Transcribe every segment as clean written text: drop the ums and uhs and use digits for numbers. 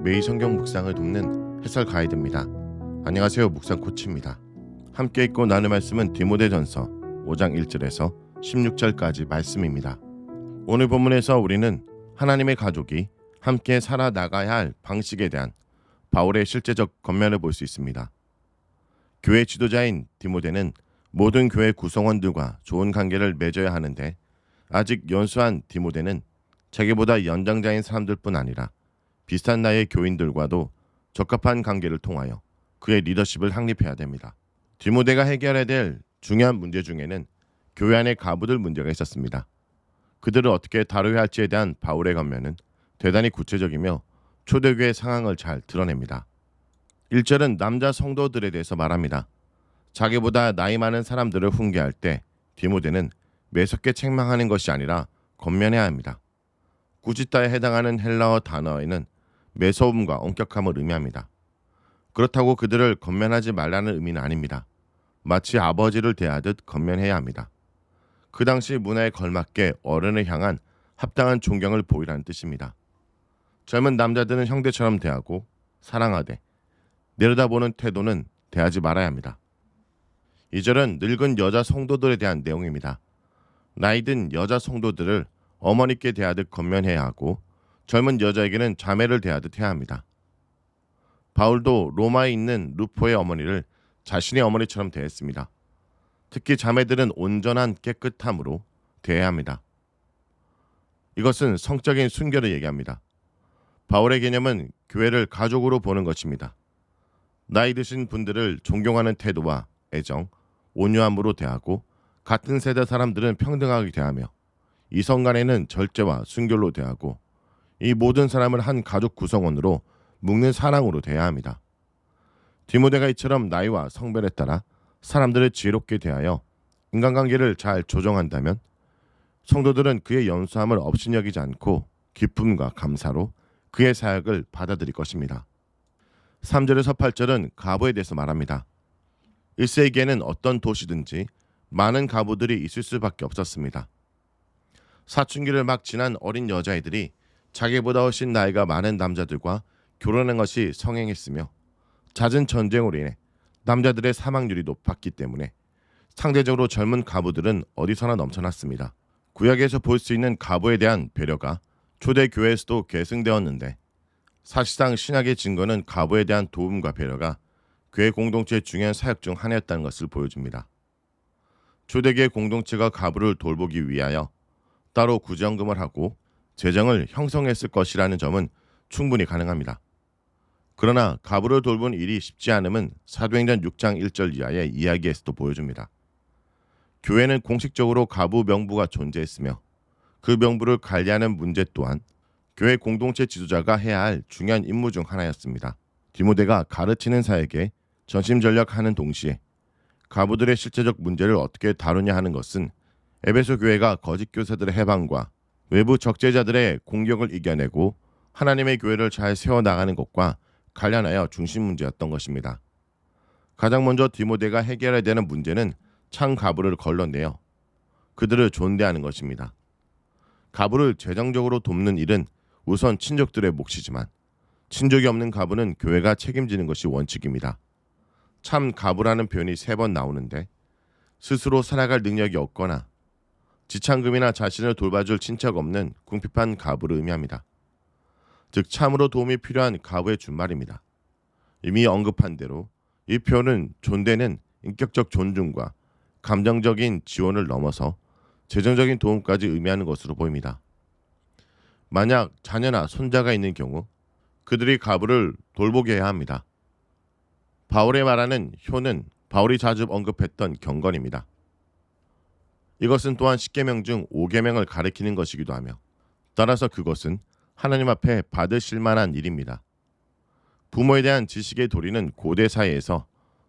매일 성경 묵상을 돕는 해설 가이드입니다. 안녕하세요. 묵상 코치입니다. 함께 읽고 나눌 말씀은 디모데전서 5장 1절에서 16절까지 말씀입니다. 오늘 본문에서 우리는 하나님의 가족이 함께 살아나가야 할 방식에 대한 바울의 실제적 겉면을 볼 수 있습니다. 교회 지도자인 디모데는 모든 교회 구성원들과 좋은 관계를 맺어야 하는데 아직 연수한 디모데는 자기보다 연장자인 사람들뿐 아니라 비슷한 나이의 교인들과도 적합한 관계를 통하여 그의 리더십을 확립해야 됩니다. 디모데가 해결해야 될 중요한 문제 중에는 교회 안의 가부들 문제가 있었습니다. 그들을 어떻게 다뤄야 할지에 대한 바울의 겉면은 대단히 구체적이며 초대교회 상황을 잘 드러냅니다. 1절은 남자 성도들에 대해서 말합니다. 자기보다 나이 많은 사람들을 훈계할 때 디모데는 매섭게 책망하는 것이 아니라 권면해야 합니다. 꾸짖다에 해당하는 헬라어 단어에는 매서움과 엄격함을 의미합니다. 그렇다고 그들을 권면하지 말라는 의미는 아닙니다. 마치 아버지를 대하듯 권면해야 합니다. 그 당시 문화에 걸맞게 어른을 향한 합당한 존경을 보이라는 뜻입니다. 젊은 남자들은 형제처럼 대하고 사랑하되 내려다보는 태도는 대하지 말아야 합니다. 2절은 늙은 여자 성도들에 대한 내용입니다. 나이든 여자 성도들을 어머니께 대하듯 권면해야 하고 젊은 여자에게는 자매를 대하듯 해야 합니다. 바울도 로마에 있는 루포의 어머니를 자신의 어머니처럼 대했습니다. 특히 자매들은 온전한 깨끗함으로 대해야 합니다. 이것은 성적인 순결을 얘기합니다. 바울의 개념은 교회를 가족으로 보는 것입니다. 나이 드신 분들을 존경하는 태도와 애정, 온유함으로 대하고 같은 세대 사람들은 평등하게 대하며 이성 간에는 절제와 순결로 대하고 이 모든 사람을 한 가족 구성원으로 묶는 사랑으로 대해야 합니다. 디모데가 이처럼 나이와 성별에 따라 사람들을 지혜롭게 대하여 인간관계를 잘 조정한다면 성도들은 그의 연수함을 업신여기지 않고 기쁨과 감사로 그의 사역을 받아들일 것입니다. 3절에서 8절은 가부에 대해서 말합니다. 1세기에는 어떤 도시든지 많은 가부들이 있을 수밖에 없었습니다. 사춘기를 막 지난 어린 여자애들이 자기보다 훨씬 나이가 많은 남자들과 결혼한 것이 성행했으며 잦은 전쟁으로 인해 남자들의 사망률이 높았기 때문에 상대적으로 젊은 가부들은 어디서나 넘쳐났습니다. 구약에서 볼 수 있는 가부에 대한 배려가 초대 교회에서도 계승되었는데 사실상 신약의 증거는 가부에 대한 도움과 배려가 교회 공동체의 중요한 사역 중 하나였다는 것을 보여줍니다. 초대교회 공동체가 가부를 돌보기 위하여 따로 구제헌금을 하고 재정을 형성했을 것이라는 점은 충분히 가능합니다. 그러나 가부를 돌본 일이 쉽지 않음은 사도행전 6장 1절 이하의 이야기에서도 보여줍니다. 교회는 공식적으로 가부 명부가 존재했으며 그 명부를 관리하는 문제 또한 교회 공동체 지도자가 해야 할 중요한 임무 중 하나였습니다. 디모데가 가르치는 사역에 전심전력하는 동시에 가부들의 실제적 문제를 어떻게 다루냐 하는 것은 에베소 교회가 거짓 교사들의 해방과 외부 적재자들의 공격을 이겨내고 하나님의 교회를 잘 세워나가는 것과 관련하여 중심 문제였던 것입니다. 가장 먼저 디모데가 해결해야 되는 문제는 창 가부를 걸러내어 그들을 존대하는 것입니다. 가부를 재정적으로 돕는 일은 우선 친족들의 몫이지만 친족이 없는 가부는 교회가 책임지는 것이 원칙입니다. 참 가부라는 표현이 3번 나오는데 스스로 살아갈 능력이 없거나 지참금이나 자신을 돌봐줄 친척 없는 궁핍한 가부를 의미합니다. 즉 참으로 도움이 필요한 가부의 준말입니다. 이미 언급한 대로 이 표현은 존대는 인격적 존중과 감정적인 지원을 넘어서 재정적인 도움까지 의미하는 것으로 보입니다. 만약 자녀나 손자가 있는 경우 그들이 가부를 돌보게 해야 합니다. 바울의 말하는 효는 바울이 자주 언급했던 경건입니다. 이것은 또한 10계명 중 5계명을 가리키는 것이기도 하며 따라서 그것은 하나님 앞에 받으실 만한 일입니다. 부모에 대한 지식의 도리는 고대 사회에서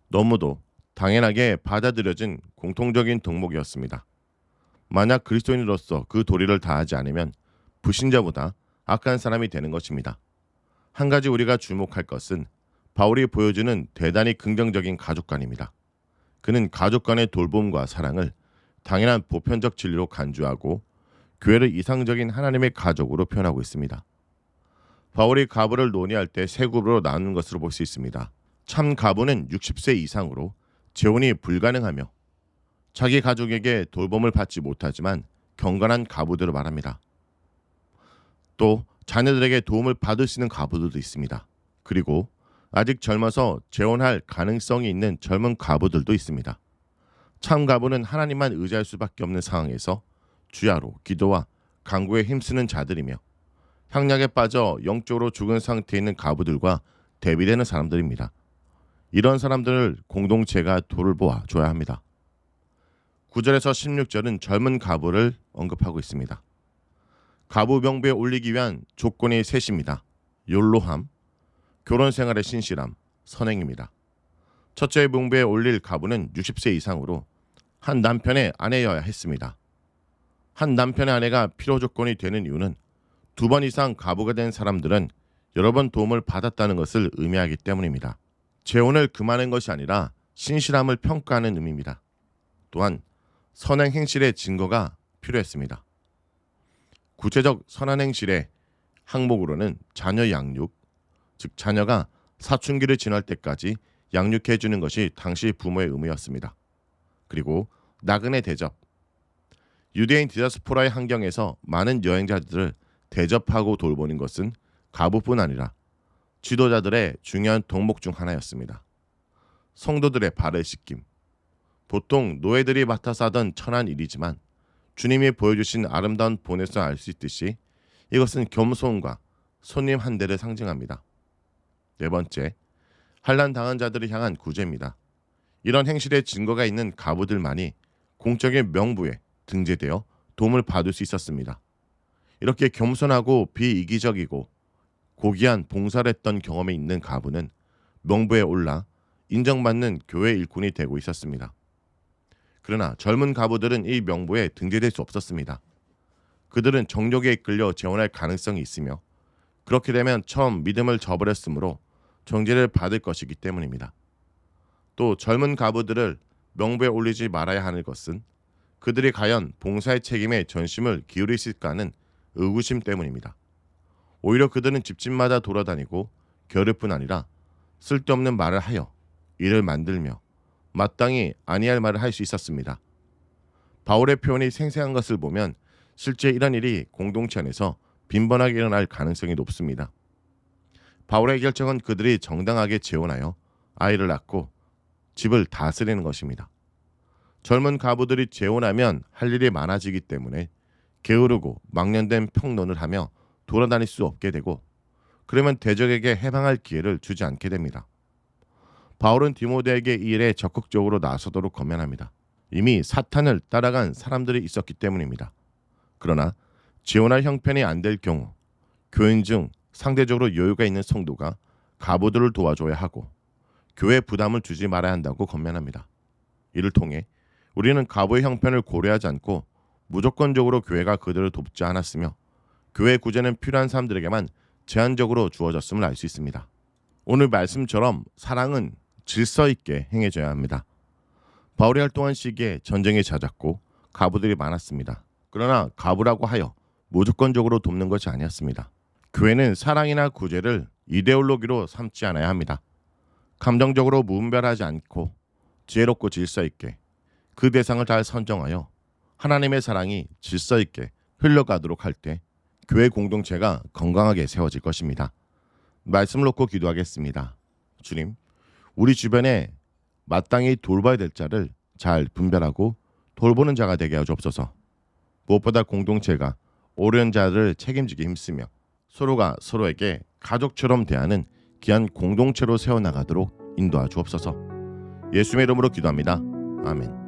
너무도 당연하게 받아들여진 공통적인 덕목이었습니다. 만약 그리스도인으로서 그 도리를 다하지 않으면 불신자보다 악한 사람이 되는 것입니다. 한 가지 우리가 주목할 것은 바울이 보여주는 대단히 긍정적인 가족관입니다. 그는 가족 간의 돌봄과 사랑을 당연한 보편적 진리로 간주하고 교회를 이상적인 하나님의 가족으로 표현하고 있습니다. 바울이 가부를 논의할 때 세 그룹으로 나누는 것으로 볼 수 있습니다. 참 가부는 60세 이상으로 재혼이 불가능하며 자기 가족에게 돌봄을 받지 못하지만 경건한 가부들을 말합니다. 또 자녀들에게 도움을 받을 수 있는 가부들도 있습니다. 그리고 아직 젊어서 재혼할 가능성이 있는 젊은 가부들도 있습니다. 참 가부는 하나님만 의지할 수밖에 없는 상황에서 주야로 기도와 간구에 힘쓰는 자들이며 향락에 빠져 영적으로 죽은 상태에 있는 가부들과 대비되는 사람들입니다. 이런 사람들을 공동체가 돌보아 줘야 합니다. 9절에서 16절은 젊은 가부를 언급하고 있습니다. 가부 명부에 올리기 위한 조건이 셋입니다. 욜로함, 결혼 생활의 신실함, 선행입니다. 첫째 명부에 올릴 가부는 60세 이상으로 한 남편의 아내여야 했습니다. 한 남편의 아내가 필요 조건이 되는 이유는 2번 이상 가부가 된 사람들은 여러 번 도움을 받았다는 것을 의미하기 때문입니다. 재혼을 금하는 것이 아니라 신실함을 평가하는 의미입니다. 또한 선행 행실의 증거가 필요했습니다. 구체적 선한 행실의 항목으로는 자녀 양육, 즉 자녀가 사춘기를 지날 때까지 양육해 주는 것이 당시 부모의 의무였습니다. 그리고 나그네 대접, 유대인 디아스포라의 환경에서 많은 여행자들을 대접하고 돌보는 것은 가부뿐 아니라 지도자들의 중요한 덕목 중 하나였습니다. 성도들의 발을 씻김, 보통 노예들이 맡아서 하던 천한 일이지만 주님이 보여주신 아름다운 본에서 알 수 있듯이 이것은 겸손과 손님 한 대를 상징합니다. 네 번째, 환난 당한 자들을 향한 구제입니다. 이런 행실의 증거가 있는 가부들만이 공적인 명부에 등재되어 도움을 받을 수 있었습니다. 이렇게 겸손하고 비이기적이고 고귀한 봉사를 했던 경험이 있는 가부는 명부에 올라 인정받는 교회 일꾼이 되고 있었습니다. 그러나 젊은 가부들은 이 명부에 등재될 수 없었습니다. 그들은 정욕에 이끌려 재혼할 가능성이 있으며 그렇게 되면 처음 믿음을 저버렸으므로 정죄를 받을 것이기 때문입니다. 또 젊은 가부들을 명부에 올리지 말아야 하는 것은 그들이 과연 봉사의 책임에 전심을 기울일 수 있을까 하는 의구심 때문입니다. 오히려 그들은 집집마다 돌아다니고 겨를 뿐 아니라 쓸데없는 말을 하여 일을 만들며 마땅히 아니할 말을 할 수 있었습니다. 바울의 표현이 생생한 것을 보면 실제 이런 일이 공동체 안에서 빈번하게 일어날 가능성이 높습니다. 바울의 결정은 그들이 정당하게 재혼하여 아이를 낳고 집을 다스리는 것입니다. 젊은 가부들이 재혼하면 할 일이 많아지기 때문에 게으르고 망령된 평론을 하며 돌아다닐 수 없게 되고 그러면 대적에게 해방할 기회를 주지 않게 됩니다. 바울은 디모데에게 이 일에 적극적으로 나서도록 권면합니다. 이미 사탄을 따라간 사람들이 있었기 때문입니다. 그러나 재혼할 형편이 안 될 경우 교인 중 상대적으로 여유가 있는 성도가 가부들을 도와줘야 하고 교회 부담을 주지 말아야 한다고 권면합니다. 이를 통해 우리는 가부의 형편을 고려하지 않고 무조건적으로 교회가 그들을 돕지 않았으며 교회 구제는 필요한 사람들에게만 제한적으로 주어졌음을 알 수 있습니다. 오늘 말씀처럼 사랑은 질서 있게 행해져야 합니다. 바울이 활동한 시기에 전쟁이 잦았고 가부들이 많았습니다. 그러나 가부라고 하여 무조건적으로 돕는 것이 아니었습니다. 교회는 사랑이나 구제를 이데올로기로 삼지 않아야 합니다. 감정적으로 무분별하지 않고 지혜롭고 질서 있게 그 대상을 잘 선정하여 하나님의 사랑이 질서 있게 흘러가도록 할 때 교회 공동체가 건강하게 세워질 것입니다. 말씀을 놓고 기도하겠습니다. 주님, 우리 주변에 마땅히 돌봐야 될 자를 잘 분별하고 돌보는 자가 되게 하여 주옵소서. 무엇보다 공동체가 오랜 자를 책임지게 힘쓰며 서로가 서로에게 가족처럼 대하는 귀한 공동체로 세워나가도록 인도하 주옵소서. 예수의 이름으로 기도합니다. 아멘.